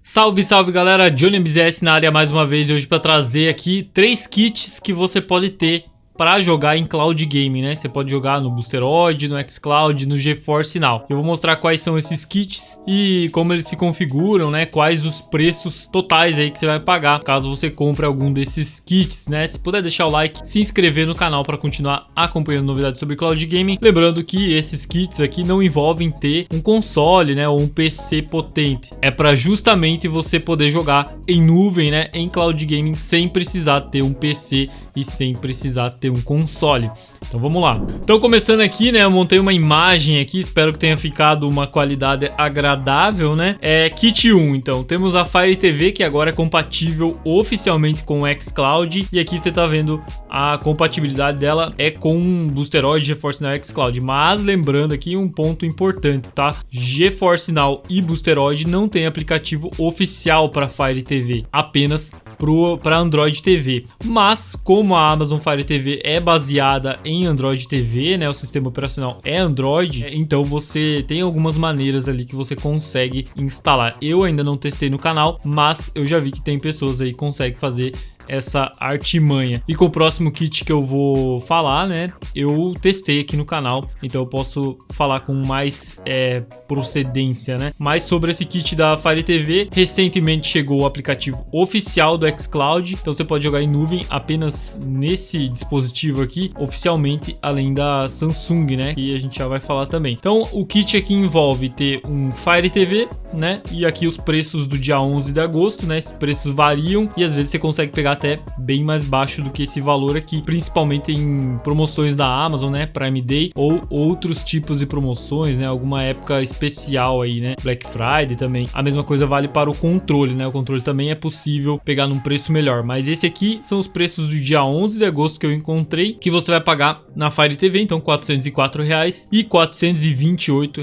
Salve, salve galera, Johnny MZS na área mais uma vez hoje para trazer aqui 3 kits que você pode ter para jogar em cloud gaming, né? Você pode jogar no Boosteroid, no xCloud, no GeForce Now. Eu vou mostrar quais são esses kits e como eles se configuram, né? Quais os preços totais aí que você vai pagar caso você compre algum desses kits, né? Se puder deixar o like, se inscrever no canal para continuar acompanhando novidades sobre cloud gaming. Lembrando que esses kits aqui não envolvem ter um console, né? Ou um PC potente. É para justamente você poder jogar em nuvem, né? Em cloud gaming sem precisar ter um PC e sem precisar ter um console. Então vamos lá. Então começando aqui, né, eu montei uma imagem aqui, espero que tenha ficado uma qualidade agradável, né? É kit 1, então temos a Fire TV que agora é compatível oficialmente com o xCloud e aqui você tá vendo a compatibilidade dela é com Boosteroid, GeForce Now e xCloud, mas lembrando aqui um ponto importante, tá? GeForce Now e Boosteroid não tem aplicativo oficial para Fire TV, apenas para Android TV, mas como a Amazon Fire TV é baseada em Android TV, né, o sistema operacional é Android, então você tem algumas maneiras ali que você consegue instalar. Eu ainda não testei no canal, mas eu já vi que tem pessoas aí que conseguem fazer essa artimanha. E com o próximo kit que eu vou falar, né, eu testei aqui no canal, então eu posso falar com mais procedência, né. Mas sobre esse kit da Fire TV, recentemente chegou o aplicativo oficial do xCloud, então você pode jogar em nuvem apenas nesse dispositivo aqui, oficialmente, além da Samsung, né, que a gente já vai falar também. Então o kit aqui envolve ter um Fire TV, né, e aqui os preços do dia 11 de agosto, né, esses preços variam e às vezes você consegue pegar até bem mais baixo do que esse valor aqui, principalmente em promoções da Amazon, né, Prime Day ou outros tipos de promoções, né, alguma época especial aí, né, Black Friday também. A mesma coisa vale para o controle, né, o controle também é possível pegar num preço melhor, mas esse aqui são os preços do dia 11 de agosto que eu encontrei, que você vai pagar na Fire TV, então R$ 404 e R$ 428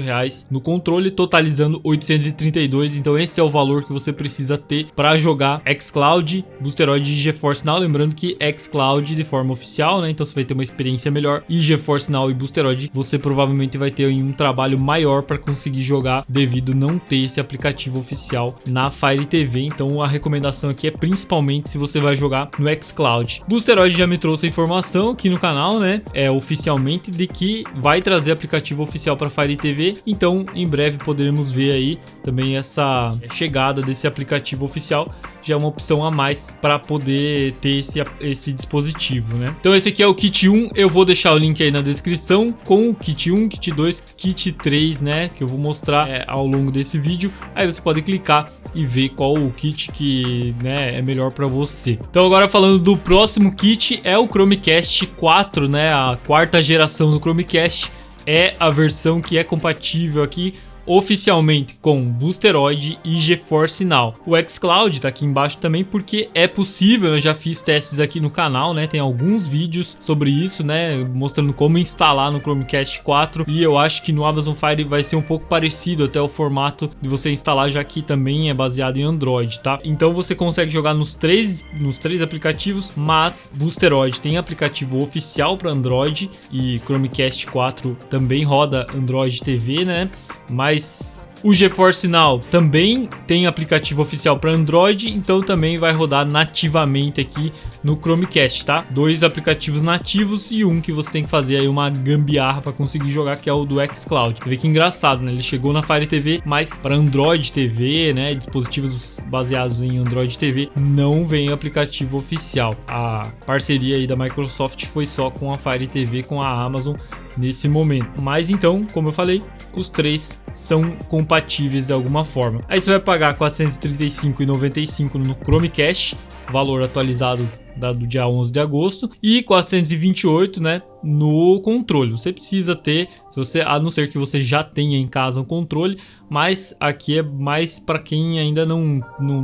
no controle, totalizando 832, então esse é o valor que você precisa ter para jogar xCloud, Boosteroid e GeForce Now, lembrando que xCloud de forma oficial, né, então você vai ter uma experiência melhor, e GeForce Now e Boosteroid você provavelmente vai ter um trabalho maior para conseguir jogar devido não ter esse aplicativo oficial na Fire TV, então a recomendação aqui é principalmente se você vai jogar no xCloud. Boosteroid já me trouxe a informação aqui no canal, né, oficialmente de que vai trazer aplicativo oficial para Fire TV, então em breve poderemos ver aí também essa chegada desse aplicativo oficial, já é uma opção a mais para poder ter esse dispositivo, né? Então esse aqui é o kit 1, eu vou deixar o link aí na descrição com o kit 1, kit 2, kit 3, né, que eu vou mostrar ao longo desse vídeo, aí você pode clicar e ver qual o kit que, né, é melhor para você. Então agora falando do próximo kit, é o Chromecast 4, né, a quarta geração do Chromecast, é a versão que é compatível aqui oficialmente com Boosteroid e GeForce Now. O xCloud tá aqui embaixo também porque é possível, eu já fiz testes aqui no canal, né, tem alguns vídeos sobre isso, né, mostrando como instalar no Chromecast 4 e eu acho que no Amazon Fire vai ser um pouco parecido até o formato de você instalar, já que também é baseado em Android, tá? Então você consegue jogar nos três aplicativos, mas Boosteroid tem aplicativo oficial para Android e Chromecast 4 também roda Android TV, né? Mas o GeForce Now também tem aplicativo oficial para Android, então também vai rodar nativamente aqui no Chromecast, tá? 2 aplicativos nativos e um que você tem que fazer aí uma gambiarra para conseguir jogar, que é o do xCloud. Você vê que engraçado, né? Ele chegou na Fire TV, mas para Android TV, né? Dispositivos baseados em Android TV, não vem aplicativo oficial. A parceria aí da Microsoft foi só com a Fire TV, com a Amazon nesse momento. Mas então, como eu falei, os três são compatíveis de alguma forma. Aí você vai pagar R$ 435,95 no Chromecast, valor atualizado do dia 11 de agosto, e R$ 428, né, no controle. Você precisa ter, a não ser que você já tenha em casa um controle, mas aqui é mais para quem ainda não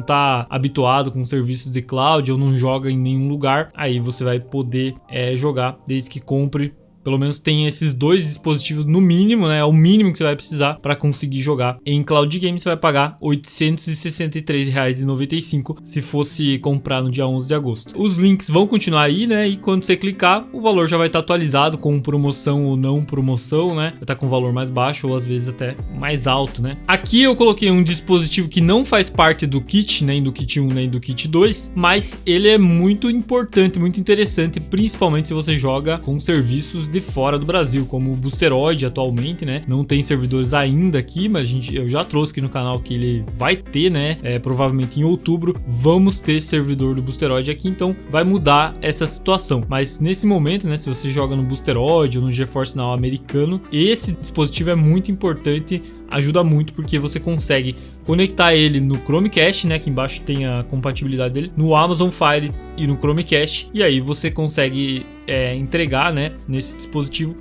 tá habituado com serviços de cloud ou não joga em nenhum lugar, aí você vai poder jogar desde que compre pelo menos tenha esses dois dispositivos no mínimo, né? É o mínimo que você vai precisar para conseguir jogar em cloud game. Você vai pagar R$ 863,95 se fosse comprar no dia 11 de agosto. Os links vão continuar aí, né? E quando você clicar, o valor já vai estar atualizado com promoção ou não promoção, né? Vai estar com valor mais baixo ou às vezes até mais alto, né? Aqui eu coloquei um dispositivo que não faz parte do kit, nem do kit 1 nem do kit 2, mas ele é muito importante, muito interessante, principalmente se você joga com serviços de fora do Brasil, como o Boosteroid atualmente, né? Não tem servidores ainda aqui, mas eu já trouxe aqui no canal que ele vai ter, né? Provavelmente em outubro vamos ter servidor do Boosteroid aqui, então vai mudar essa situação. Mas nesse momento, né? Se você joga no Boosteroid ou no GeForce Now americano, esse dispositivo é muito importante. Ajuda muito porque você consegue conectar ele no Chromecast, né? Aqui embaixo tem a compatibilidade dele, no Amazon Fire e no Chromecast. E aí você consegue entregar, né, nesse dispositivo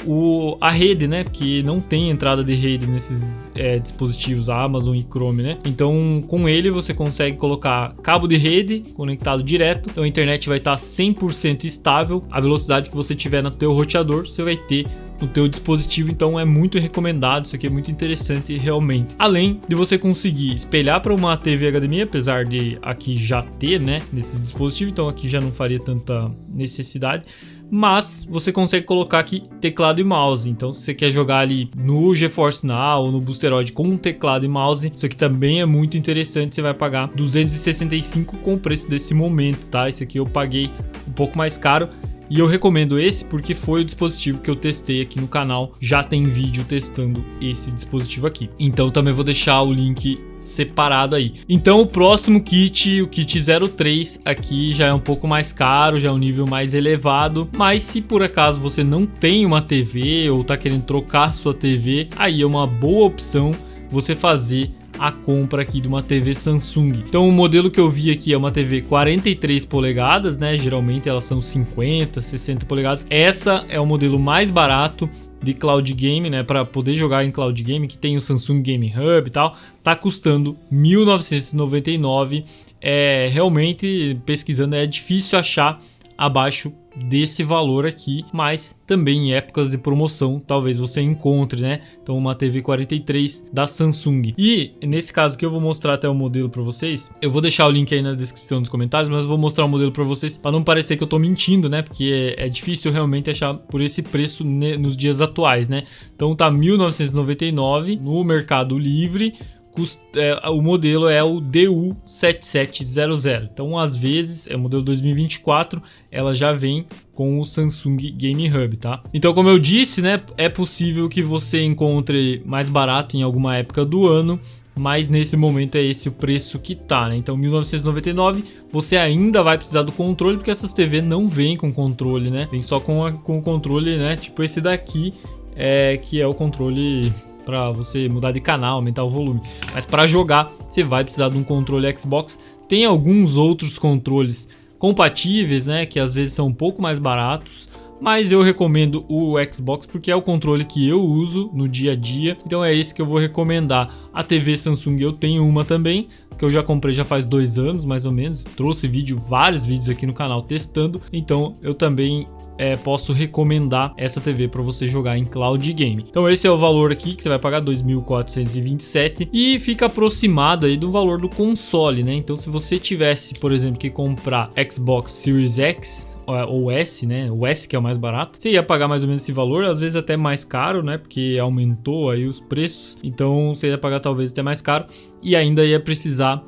a rede, né? Porque não tem entrada de rede nesses dispositivos Amazon e Chrome, né? Então com ele você consegue colocar cabo de rede conectado direto. Então a internet vai estar 100% estável. A velocidade que você tiver no teu roteador, você vai ter no teu dispositivo, então é muito recomendado. Isso aqui é muito interessante realmente. Além de você conseguir espelhar para uma TV HDMI, apesar de aqui já ter, né, nesses dispositivos, então aqui já não faria tanta necessidade. Mas você consegue colocar aqui teclado e mouse. Então se você quer jogar ali no GeForce Now ou no Boosteroid com um teclado e mouse, isso aqui também é muito interessante. Você vai pagar R$ 265 com o preço desse momento, tá? Esse aqui eu paguei um pouco mais caro. E eu recomendo esse porque foi o dispositivo que eu testei aqui no canal. Já tem vídeo testando esse dispositivo aqui. Então também vou deixar o link separado aí. Então o próximo kit, o kit 03, aqui já é um pouco mais caro, já é um nível mais elevado. Mas se por acaso você não tem uma TV ou tá querendo trocar sua TV, aí é uma boa opção você fazer a compra aqui de uma TV Samsung. Então o modelo que eu vi aqui é uma TV 43 polegadas, né? Geralmente elas são 50, 60 polegadas. Essa é o modelo mais barato de cloud game, né? Para poder jogar em cloud game, que tem o Samsung Game Hub e tal. Tá custando R$ 1.999. Realmente pesquisando é difícil achar abaixo desse valor aqui, mas também em épocas de promoção talvez você encontre, né? Então uma TV 43 da Samsung. E nesse caso aqui eu vou mostrar até o modelo para vocês. Eu vou deixar o link aí na descrição dos comentários, mas eu vou mostrar o modelo para vocês para não parecer que eu tô mentindo, né? Porque é difícil realmente achar por esse preço nos dias atuais, né? Então tá R$ 1.999 no Mercado Livre. O modelo é o DU7700. Então, às vezes, é o modelo 2024, ela já vem com o Samsung Game Hub, tá? Então, como eu disse, né, é possível que você encontre mais barato em alguma época do ano, mas nesse momento é esse o preço que tá, né? Então, R$ 1.999, você ainda vai precisar do controle, porque essas TV não vêm com controle, né? Vem só com o controle, né? Tipo esse daqui, que é o controle para você mudar de canal, aumentar o volume. Mas para jogar, você vai precisar de um controle Xbox. Tem alguns outros controles compatíveis, né, que às vezes são um pouco mais baratos, mas eu recomendo o Xbox porque é o controle que eu uso no dia a dia. Então é esse que eu vou recomendar. A TV Samsung eu tenho uma também, que eu já comprei já faz 2 anos mais ou menos. Trouxe vários vídeos aqui no canal testando. Então eu também posso recomendar essa TV para você jogar em cloud game. Então esse é o valor aqui que você vai pagar, 2.427, e fica aproximado aí do valor do console, né? Então se você tivesse, por exemplo, que comprar Xbox Series X ou S, né? O S que é o mais barato, você ia pagar mais ou menos esse valor, às vezes até mais caro, né? Porque aumentou aí os preços, então você ia pagar talvez até mais caro e ainda ia precisar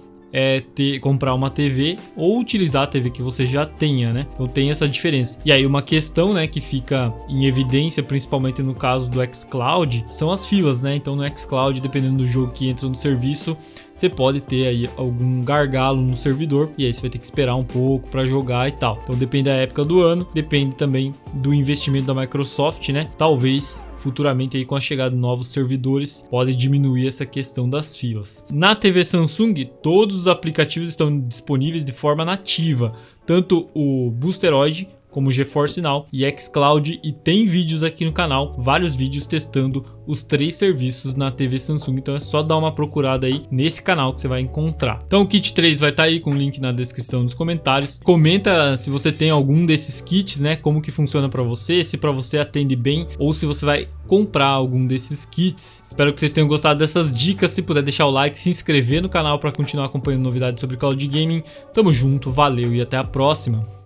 comprar uma TV ou utilizar a TV que você já tenha, né? Então tem essa diferença. E aí uma questão, né, que fica em evidência, principalmente no caso do xCloud, são as filas, né? Então no xCloud, dependendo do jogo que entra no serviço, você pode ter aí algum gargalo no servidor e aí você vai ter que esperar um pouco para jogar e tal. Então depende da época do ano, depende também do investimento da Microsoft, né? Talvez futuramente aí com a chegada de novos servidores pode diminuir essa questão das filas. Na TV Samsung, todos os aplicativos estão disponíveis de forma nativa, tanto o Boosteroid como GeForce Now e xCloud, e tem vídeos aqui no canal, vários vídeos testando os 3 serviços na TV Samsung, então é só dar uma procurada aí nesse canal que você vai encontrar. Então o kit 3 vai estar aí com o link na descrição dos comentários. Comenta se você tem algum desses kits, né, como que funciona para você, se para você atende bem ou se você vai comprar algum desses kits. Espero que vocês tenham gostado dessas dicas. Se puder deixar o like, se inscrever no canal para continuar acompanhando novidades sobre Cloud Gaming. Tamo junto, valeu e até a próxima.